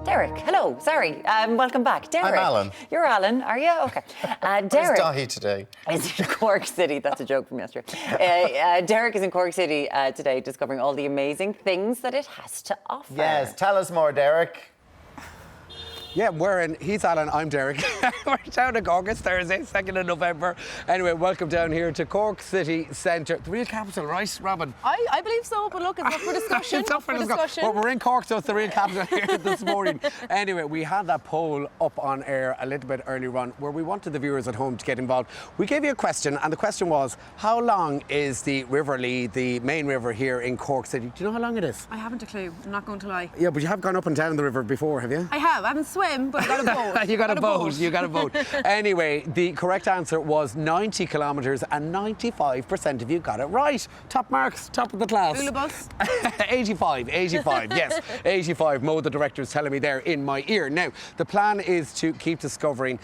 Derek, hello, sorry, welcome back. Derek. I'm Alan. You're Alan, are you? Okay. Derek. Where's Dahi today? Is in Cork City, that's a joke from yesterday. Derek is in Cork City today discovering all the amazing things that it has to offer. Yes, tell us more, Derek. Yeah, he's Alan, I'm Derek. We're down in Cork, it's Thursday, 2nd of November. Anyway, welcome down here to Cork City Centre. The real capital, right, Robin? I believe so, but look, it's up for discussion. It's up for discussion. Well, we're in Cork, so it's the real capital here this morning. Anyway, we had that poll up on air a little bit earlier on where we wanted the viewers at home to get involved. We gave you a question, and the question was, how long is the River Lee, the main river here in Cork City? Do you know how long it is? I haven't a clue, I'm not going to lie. Yeah, but you have gone up and down the river before, have you? I haven't swim, but I got a boat. You got a boat. Anyway, the correct answer was 90 kilometres and 95% of you got it right. Top marks, top of the class. Boulabus? 85, yes. 85, Mo, the director, is telling me there in my ear. Now, the plan is to keep discovering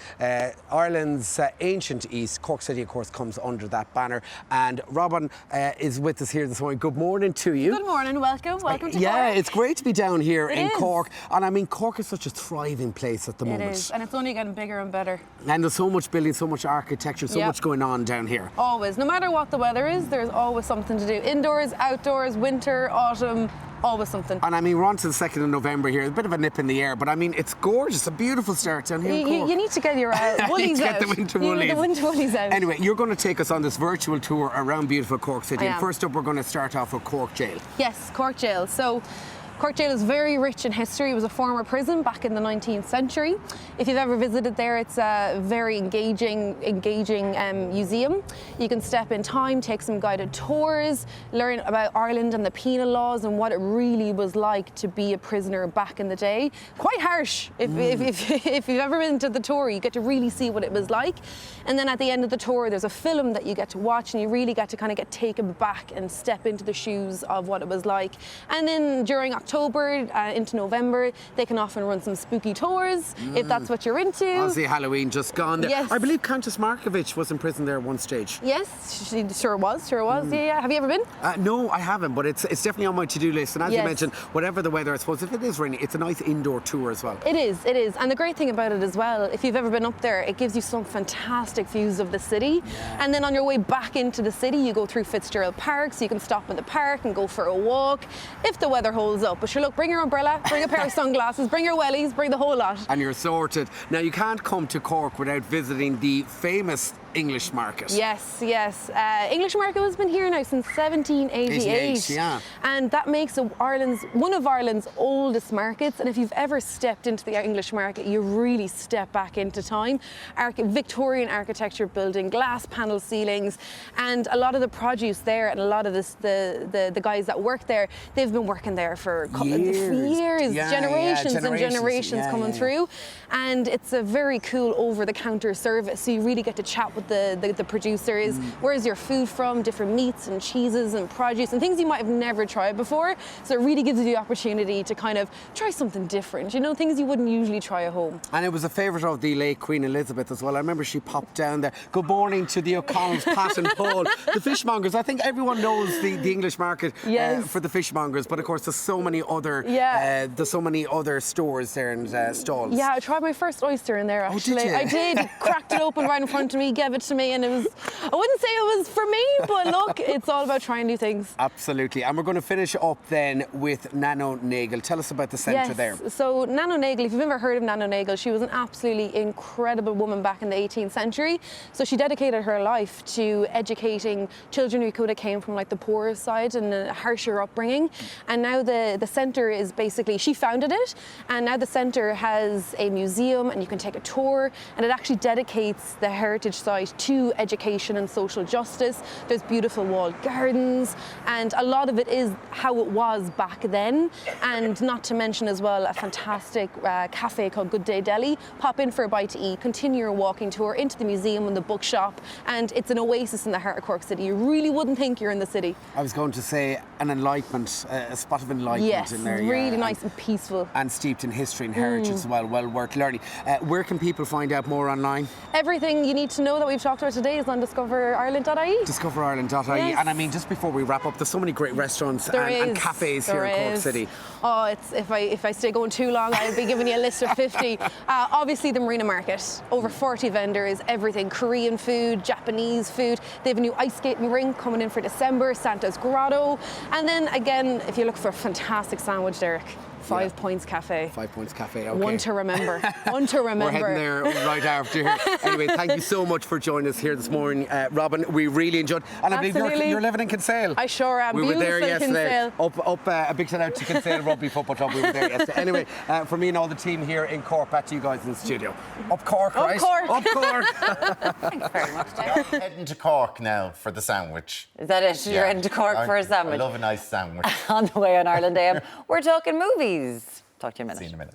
Ireland's ancient East. Cork City, of course, comes under that banner. And Robin is with us here this morning. Good morning to you. Good morning, welcome to Cork. Yeah, it's great to be down here in Cork. And I mean, Cork is such a thriving place at the moment. It is, and it's only getting bigger and better. And there's so much building, so much architecture, so much going on down here. Always. No matter what the weather is, there's always something to do. Indoors, outdoors, winter, autumn, always something. And I mean, we're on to the 2nd of November here. A bit of a nip in the air, but I mean, it's gorgeous. A beautiful start down here in Cork. You need to get your woolies out. Get the winter woolies. The winter woolies out. Anyway, you're going to take us on this virtual tour around beautiful Cork City. And first up, we're going to start off with Cork Jail. Yes, Cork Jail. So, Cork Jail is very rich in history. It was a former prison back in the 19th century. If you've ever visited there, it's a very engaging museum. You can step in time, take some guided tours, learn about Ireland and the penal laws and what it really was like to be a prisoner back in the day. Quite harsh. If you've ever been to the tour, you get to really see what it was like. And then at the end of the tour, there's a film that you get to watch, and you really get to kind of get taken back and step into the shoes of what it was like. And then during October into November, they can often run some spooky tours if that's what you're into. Obviously, Halloween just gone there. Yes. I believe Countess Markievicz was in prison there at one stage. Yes, she sure was. Yeah. Have you ever been? No, I haven't, but it's definitely on my to-do list. And as you mentioned, whatever the weather, I suppose, if it is raining, it's a nice indoor tour as well. It is. And the great thing about it as well, if you've ever been up there, it gives you some fantastic views of the city. Yeah. And then on your way back into the city, you go through Fitzgerald Park, so you can stop in the park and go for a walk, if the weather holds up. But sure, look, bring your umbrella, bring a pair of sunglasses, bring your wellies, bring the whole lot. And you're sorted. Now, you can't come to Cork without visiting the famous English market. Yes. English market has been here now since 1788. Yeah. And that makes it one of Ireland's oldest markets. And if you've ever stepped into the English market, you really step back into time. Victorian architecture building, glass panel ceilings, and a lot of the produce there and a lot of the guys that work there, they've been working there for years, generations and generations coming through. And it's a very cool over-the-counter service. So you really get to chat with the producers. Where's your food from? Different meats and cheeses and produce and things you might have never tried before. So it really gives you the opportunity to kind of try something different, you know, things you wouldn't usually try at home. And it was a favourite of the late Queen Elizabeth as well. I remember she popped down there. Good morning to the O'Connells, Pat and Paul. The fishmongers. I think everyone knows the English market for the fishmongers, but of course there's so many other stores there and stalls. Yeah, I tried my first oyster in there actually. Oh, did you? I did. Cracked it open right in front of me, gave it to me, and it was, I wouldn't say it was for me, but look, it's all about trying new things. Absolutely. And we're going to finish up then with Nano Nagle. Tell us about the centre there. So Nano Nagle, if you've ever heard of Nano Nagle, she was an absolutely incredible woman back in the 18th century. So she dedicated her life to educating children who could have came from like the poorer side and a harsher upbringing. And now the centre is basically, she founded it, and now the centre has a museum and you can take a tour, and it actually dedicates the heritage site to education and social justice. There's beautiful walled gardens, and a lot of it is how it was back then. And not to mention as well a fantastic cafe called Good Day Deli. Pop in for a bite to eat, continue your walking tour into the museum and the bookshop, and it's an oasis in the heart of Cork City. You really wouldn't think you're in the city. I was going to say an enlightenment, a spot of enlightenment in there. Yes, really nice and peaceful. And steeped in history and heritage as well worth learning. Where can people find out more online? Everything you need to know that we've talked about today is on discoverireland.ie. Discoverireland.ie. Yes. And I mean, just before we wrap up, there's so many great restaurants There and is. cafes There here in Cork is. City. Oh, it's if I stay going too long, I'll be giving you a list of 50. Obviously, the Marina Market, over 40 vendors, everything, Korean food, Japanese food. They have a new ice skating rink coming in for December, Santa's Grotto. And then again, if you look for a fantastic sandwich, Derek, 5 Points Cafe. 5 Points Cafe, okay. One to remember. One to remember. We're heading there right after here. Anyway, thank you so much for joining us here this morning, Robin. We really enjoyed. And I believe you're living in Kinsale. I sure am. We were there Beautiful yesterday. Kinsale. Up a big shout out to Kinsale Rugby Football Club. We were there yesterday. Anyway, from me and all the team here in Cork, back to you guys in the studio. Up Cork, Up right? Cork. Up Cork. Thanks very much, Derek. Heading to Cork now for the sandwich. Is that it? You're heading to Cork for a sandwich? I love a nice sandwich. On the way on Ireland AM, we're talking movies. Talk to you in a minute. See you in a minute.